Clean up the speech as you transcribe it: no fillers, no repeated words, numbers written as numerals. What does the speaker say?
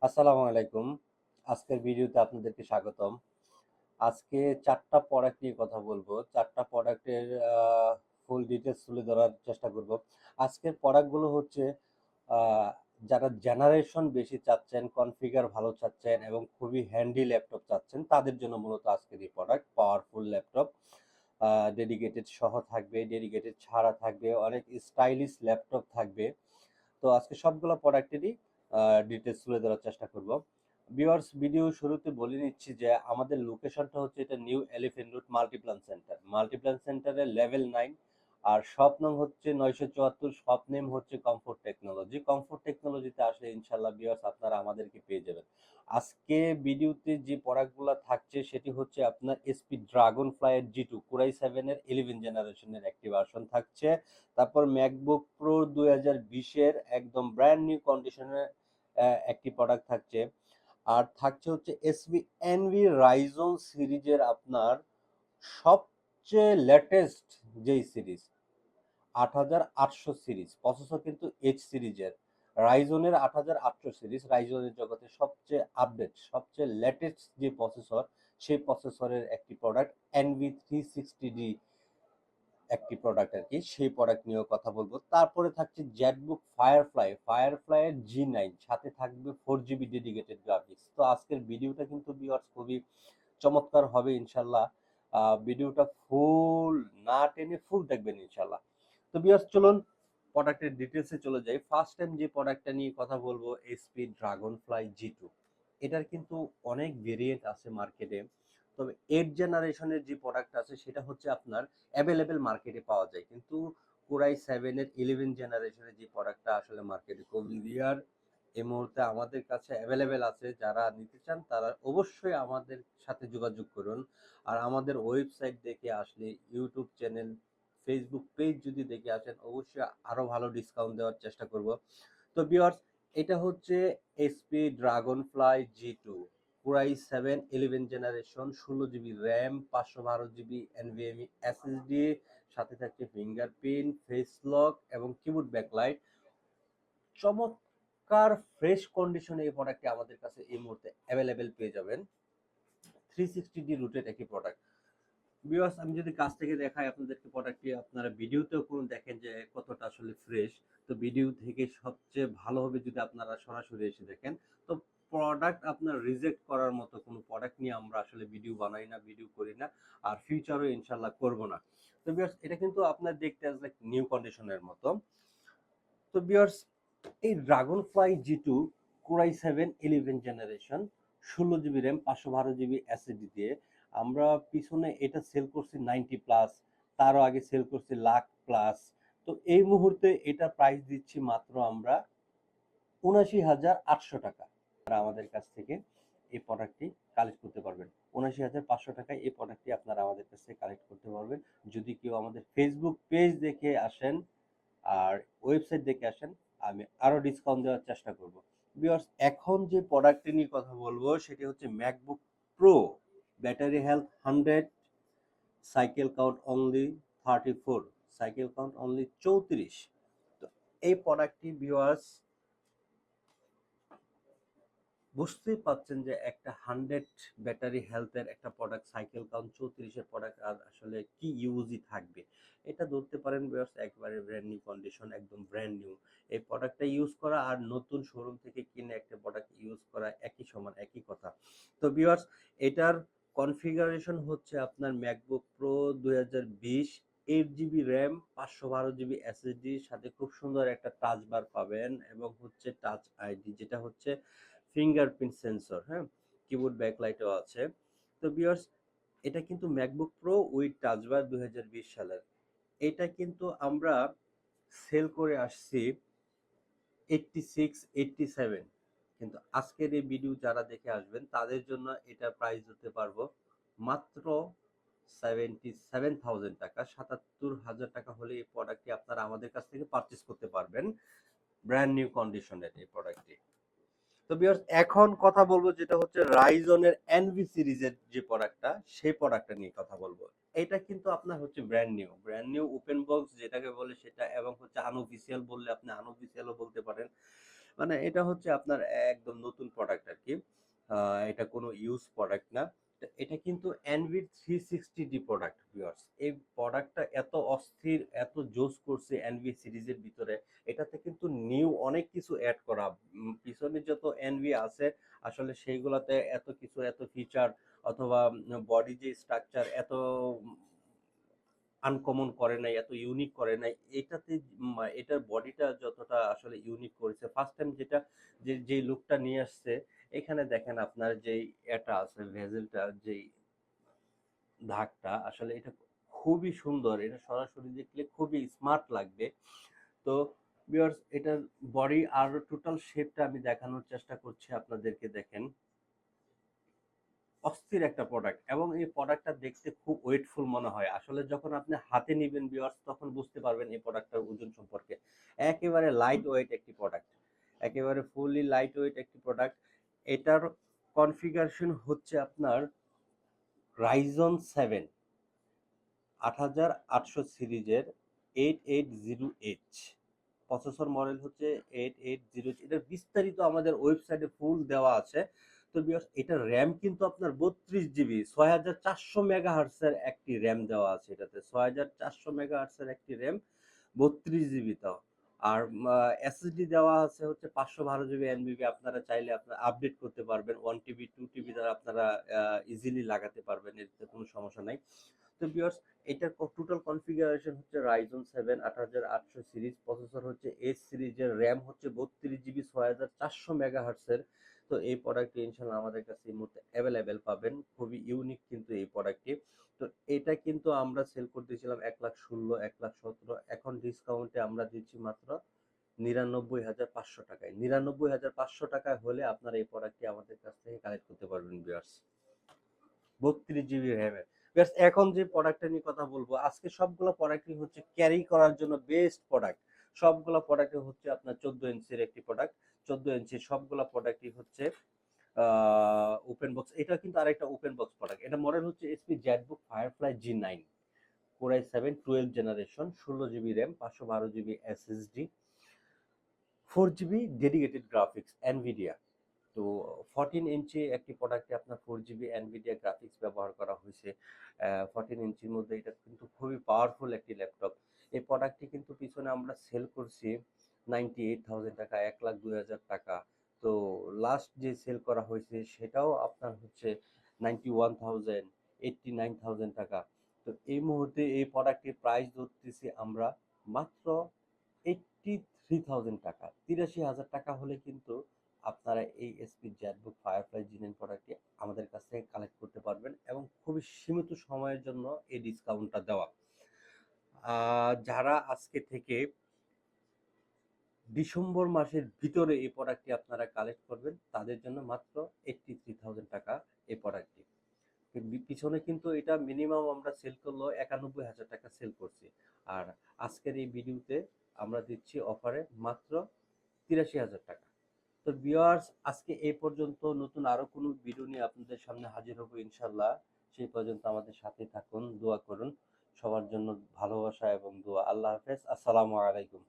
আসসালামু আলাইকুম। আজকের ভিডিওতে আপনাদেরকে স্বাগতম। আজকে ৪ টা প্রোডাক্ট নিয়ে কথা বলবো। ৪ টা প্রোডাক্টের ফুল ডিটেইলস তুলে ধরার চেষ্টা করব। আজকের প্রোডাক্টগুলো হচ্ছে আ যারা জেনারেশন বেশি চাচ্ছেন, কনফিগার ভালো চাচ্ছেন এবং খুবই হ্যান্ডি ল্যাপটপ চাচ্ছেন তাদের জন্য মূলত আজকের এই প্রোডাক্ট। পাওয়ারফুল ল্যাপটপ ডেডিকেটেড সহ থাকবে, ডেডিকেটেড ছাড়া থাকবে, অনেক স্টাইলিশ ল্যাপটপ থাকবে। তো আজকে সবগুলো প্রোডাক্টেরই ডিটেলস তুলে ধরার চেষ্টা করব। ভিউয়ার্স, ভিডিও শুরুতে বলে নিচ্ছি যে আমাদের লোকেশনটা হচ্ছে এটা new elephant road Multiplan centre. Multiplan সেন্টারের লেভেল 9 আর শপ নং হচ্ছে 974, শপ নেম হচ্ছে কমফোর্ট টেকনোলজি। কমফোর্ট টেকনোলজিতে আসলে ইনশাআল্লাহ ভিউয়ার্স আপনারা আমাদেরকে পেয়ে যাবেন। আজকে ভিডিওতে যে প্রোডাক্টগুলো থাকছে সেটি হচ্ছে আপনার এসপি ড্রাগন ফ্লাই এর জি2 কোরাই 7 এর 11 জেনারেশনের একটি ভার্সন থাকছে। তারপর ম্যাকবুক প্রো 2020-এর একদম ব্র্যান্ড নিউ কন্ডিশনের একটি প্রোডাক্ট থাকছে। আর থাকছে হচ্ছে এসবি এনভি রাইজন সিরিজের আপনার সবচেয়ে লেটেস্ট যেই সিরিজ 8800 সিরিজ প্রসেসর কিন্তু এইচ সিরিজের, রাইজনের 8800 সিরিজ রাইজনের জগতে সবচেয়ে আপডেট সবচেয়ে লেটেস্ট যে প্রসেসর, সেই প্রসেসরের একটি প্রোডাক্ট এনভি 360ডি একটি প্রোডাক্ট আর কি, সেই প্রোডাক্ট নিয়েও কথা বলবো। তারপরে থাকছে জেটবুক ফায়ারফ্লাই এর জি9, সাথে থাকবে 4 জিবি ডেডিকেটেড গ্রাফিক্স। তো আজকের ভিডিওটা কিন্তু ভিউয়ার্স খুবই চমৎকার হবে ইনশাল্লাহ। ভিডিওটা ফুল না টেনে ফুল দেখবেন ইনশাল্লাহ। তো ভিউয়ার্স চলুন প্রোডাক্টের ডিটেলসে চলে যাই। ফার্স্ট টাইম যে প্রোডাক্টটা নিয়ে কথা বলবো এসপি ড্রাগন ফ্লাই জি2। এটার কিন্তু অনেক ভেরিয়েন্ট আছে মার্কেটে, তবে 8 জেনারেশনের যে প্রোডাক্ট আছে সেটা হচ্ছে আপনার অ্যাভেলেবেল মার্কেটে পাওয়া যায়, কিন্তু কোরাই 7-এর 11 জেনারেশনের যে প্রোডাক্টটা আসলে মার্কেটে খুব রিয়ার। এই মুহূর্তে আমাদের কাছে অ্যাভেলেবেল আছে, যারা নিতে চান তারা অবশ্যই আমাদের সাথে যোগাযোগ করুন। আর আমাদের ওয়েবসাইট দেখে আসলে, ইউটিউব চ্যানেল, ফেসবুক পেজ যদি দেখে আসেন অবশ্যই আরো ভালো ডিসকাউন্ট দেওয়ার চেষ্টা করব। তো ভিউয়ার্স, এটা হচ্ছে SP Dragonfly G2 core i 7 11 generation, 16 GB RAM, 512 GB NVMe SSD, সাথে থাকছে ফিঙ্গারপ্রিন্ট, ফেস লক এবং কিবোর্ড ব্যাকলাইট। চমৎকার ফ্রেশ কন্ডিশনে এই প্রোডাক্টটি আমাদের কাছে এই মুহূর্তে অ্যাভেলেবেল পেয়ে যাবেন। 360ডি রুটেড একটি প্রোডাক্ট। ভিউয়ার্স, আমি যদি কাছ থেকে দেখাই আপনাদেরকে প্রোডাক্টটি, আপনারা ভিডিওতেও কোনো দেখেন যে কতটা আসলে ফ্রেশ। তো ভিডিও থেকে সবচেয়ে ভালো হবে যদি আপনারা সরাসরি এসে দেখেন। তো প্রোডাক্ট আপনার রিজেক্ট করার মতো কোনো প্রোডাক্ট নিয়ে আমরা আসলে ভিডিও বানাই না, ভিডিও করি না, আর ফিউচারও ইনশাল্লাহ করব না। তো ভিউয়ার্স, এটা কিন্তু আপনার দেখতে আসলে নিউ কন্ডিশনের মতো। তো ভিউয়ার্স, এই Dragonfly G2 core i 7 11 generation, 16 GB RAM, 512 GB SSD দিয়ে আমরা পিছনে এটা সেল করছি 90+, তারও আগে সেল করছি লাখ প্লাস। তো এই মুহূর্তে এটা প্রাইস দিচ্ছি মাত্র আমরা ৭৯,৮০০ টাকা। আর আমাদের কাছ থেকে এই প্রোডাক্টটি কালেক্ট করতে পারবেন ৭৯,৫০০ টাকায়। এই প্রোডাক্টটি আপনারা আমাদের কাছ থেকে কালেক্ট করতে পারবেন যদি কেউ আমাদের ফেসবুক পেজ দেখে আসেন আর ওয়েবসাইট দেখে আসেন, আমি আরো ডিসকাউন্ট দেওয়ার চেষ্টা করব। ভিউয়ার্স, এখন যে প্রোডাক্টটি নিয়ে কথা বলবো সেটি হচ্ছে MacBook pro, battery health 100, cycle count only 34, cycle count only 34। তো এই প্রোডাক্টটি ভিউয়ার্স বুঝতেই পাচ্ছেন যে একটা 100 ব্যাটারি হেলথের একটা প্রোডাক্ট, সাইকেল কাউন্ট 34-এর প্রোডাক্ট আর আসলে কি ইউজই থাকবে। এটা ধরতে পারেন ভিউয়ার্স একবারে ব্র্যান্ড নিউ কন্ডিশন, একদম ব্র্যান্ড নিউ। এই প্রোডাক্টটা ইউজ করা আর নতুন শোরুম থেকে কিনে একটা প্রোডাক্ট ইউজ করা একই সমান, একই কথা। তো ভিউয়ার্স, এটার কনফিগারেশন হচ্ছে আপনার MacBook pro 2020, 8 GB RAM, 512 GB SSD, সাথে খুব সুন্দর একটা টাচ বার পাবেন এবং হচ্ছে টাচ আইডি, যেটা হচ্ছে ফিঙ্গারপ্রিন্ট সেন্সর, হ্যাঁ, কিবোর্ড ব্যাকলাইটও আছে। তো ভিউয়ার্স, এটা কিন্তু ম্যাকবুক প্রো উইথ টাচবার 2020 সালের। এটা কিন্তু আমরা সেল করে আসছি 86 87, কিন্তু আজকের এই ভিডিও যারা দেখে আসবেন তাদের জন্য এটা প্রাইস দিতে পারবো মাত্র 77,000 টাকা। 77,000 টাকা হলে এই প্রোডাক্টটি আপনারা আমাদের কাছ থেকে পারচেস করতে পারবেন, ব্র্যান্ড নিউ কন্ডিশনের এই প্রোডাক্টটি। তো ভিউয়ার্স, এখন কথা বলবো যেটা হচ্ছে রাইজনের এনভি সিরিজের যে প্রোডাক্টটা, সেই প্রোডাক্টটা নিয়ে কথা বলবো। এটা কিন্তু আপনার হচ্ছে ব্র্যান্ড নিউ ওপেন বক্স যেটাকে বলে সেটা, এবং হচ্ছে আনঅফিসিয়াল বললে আপনি আনঅফিসিয়ালও বলতে পারেন। মানে এটা হচ্ছে আপনার একদম নতুন প্রোডাক্ট আর কি। এটা কোনো ইউজ প্রোডাক্ট না। তো এটা কিন্তু এনভির 360 ডি প্রোডাক্ট ভিউয়ার্স। এই প্রোডাক্টটা এত অস্থির, এত জোস করছে এনভি সিরিজের ভিতরে। এটাতে কিন্তু নিউ অনেক কিছু অ্যাড করা। পিছনে যত এনভি আছে আসলে সেইগুলাতে এত কিছু, এত ফিচার অথবা বডি যে স্ট্রাকচার এত আনকমন করে নাই, এত ইউনিক করে নাই। এটাতে এটার বডিটা যতটা আসলে ইউনিক করেছে, ফার্স্ট টাইম যেটা যে লুকটা নিয়ে আসছে, এখানে দেখেন আপনার যেই এটা আছে ভেজেলটা, যেই ধাকটা আসলে এটা খুবই সুন্দর। এটা সরাসরি দেখলে খুবই স্মার্ট লাগবে। তো ভিউয়ার্স, এটার বডি আর টোটাল শেপটা আমি দেখানোর চেষ্টা করছি আপনাদেরকে। দেখেন, অস্থির একটা প্রোডাক্ট, এবং এই প্রোডাক্টটা দেখতে খুব ওয়েটফুল মনে হয়। আসলে যখন আপনি হাতে নিবেন ভিউয়ার্স, তখন বুঝতে পারবেন এই প্রোডাক্টটার ওজন সম্পর্কে। একেবারে লাইট ওয়েট একটি প্রোডাক্ট, একেবারে ফুললি লাইট ওয়েট একটি প্রোডাক্ট। এটার কনফিগারেশন হচ্ছে আপনার রাইজন 7 8800 সিরিজের 880H। প্রসেসর মডেল হচ্ছে 880H। এটার বিস্তারিত আমাদের ওয়েবসাইটে ফুল দেওয়া আছে। তো ভিউয়ার্স, এটার র্যাম কিন্তু আপনার 32 জিবি, 6400 মেগাহার্টসের একটি র্যাম দেওয়া আছে এটাতে। 6400 মেগাহার্টসের একটি র্যাম, 32 জিবি তাও। আর এসএসডি দেওয়া আছে হচ্ছে 512 জিবি এনবিবি। আপনারা চাইলে আপনারা আপডেট করতে পারবেন, 1 টিবি 2 টিবি দ্বারা আপনারা ইজিলি লাগাতে পারবেন, এতে কোনো সমস্যা নাই। তো ভিউয়ার্স, এটার টোটাল কনফিগারেশন হচ্ছে রাইজন 7 8800 সিরিজ, প্রসেসর হচ্ছে এইচ সিরিজের, র্যাম হচ্ছে 32 জিবি, 6400 মেগাহার্টসের। তো এই প্রোডাক্টটি ইনশাল্লাহ আমাদের কাছে এই মুহূর্তে অ্যাভেলেবেল পাবেন। খুবই ইউনিক কিন্তু এই প্রোডাক্টটি। তো এটা কিন্তু আমরা সেল করতেছিলাম 1,16,000 1,17,000, এখন ডিসকাউন্টে আমরা দিচ্ছি মাত্র 99,500 টাকায়। 99,500 টাকায় হলে আপনারা এই প্রোডাক্টটি আমাদের কাছ থেকে কালেক্ট করতে পারবেন ভিউয়ার্স। 32 জিবি র্যামের। ব্যাস, এখন যে প্রোডাক্টটা নিয়ে কথা বলবো, আজকে সবগুলো প্রোডাক্টই হচ্ছে ক্যারি করার জন্য বেস্ট প্রোডাক্ট। সবগুলো প্রোডাক্টই হচ্ছে আপনার 14 ইঞ্চির একটি প্রোডাক্ট। 14 ইঞ্চির সবগুলো প্রোডাক্টই হচ্ছে ওপেন বক্স। এটা কিন্তু আরেকটা ওপেন বক্স প্রোডাক্ট। এটা মডেল হচ্ছে SP Jetbook firefly G9, core i7 12 generation, 16 GB RAM, 512 GB SSD, 4 GB dedicated graphics Nvidia. তো 14 ইঞ্চি একটি প্রোডাক্টে আপনার 4 জিবি এনভিডিয়া গ্রাফিক্স ব্যবহার করা হয়েছে। 14 ইঞ্চির মধ্যে এটা কিন্তু খুবই পাওয়ারফুল একটি ল্যাপটপ। এই প্রোডাক্টটি কিন্তু পিছনে আমরা সেল করছি 98,000 টাকা, 1,02,000 টাকা। তো লাস্ট যে সেল করা হয়েছে সেটাও আপনার হচ্ছে 91,000, 89,000 টাকা। তো এই মুহূর্তে এই প্রোডাক্টের প্রাইস ধরতেছি আমরা মাত্র 83,000 টাকা। 83,000 টাকা হলে কিন্তু আপনারা এই এসপি জ্যাটবুক ফায়ারফ্লাই G9 প্রোডাক্টটি আমাদের কাছ থেকে কালেক্ট করতে পারবেন, এবং খুবই সীমিত সময়ের জন্য এই ডিসকাউন্টটা দেওয়া। যারা আজকে থেকে ডিসেম্বর মাসের ভিতরে এই প্রোডাক্টটি আপনারা কালেক্ট করবেন, তাদের জন্য মাত্র 83,000 টাকা এই প্রোডাক্টটি। পিছনে কিন্তু এটা মিনিমাম আমরা সেল করলেও 91,000 টাকা সেল করছি। আর আজকের এই ভিডিওতে আমরা দিচ্ছি অফারে মাত্র 83,000 টাকা। তো ভিউয়ার্স, আজকে এই পর্যন্ত। নতুন আরো কোনো ভিডিও নিয়ে আপনাদের সামনে হাজির হব ইনশাল্লাহ। সেই পর্যন্ত আমাদের সাথে থাকুন, দোয়া করুন। সবার জন্য ভালোবাসা এবং দোয়া। আল্লাহ হাফেজ, আসসালামু আলাইকুম।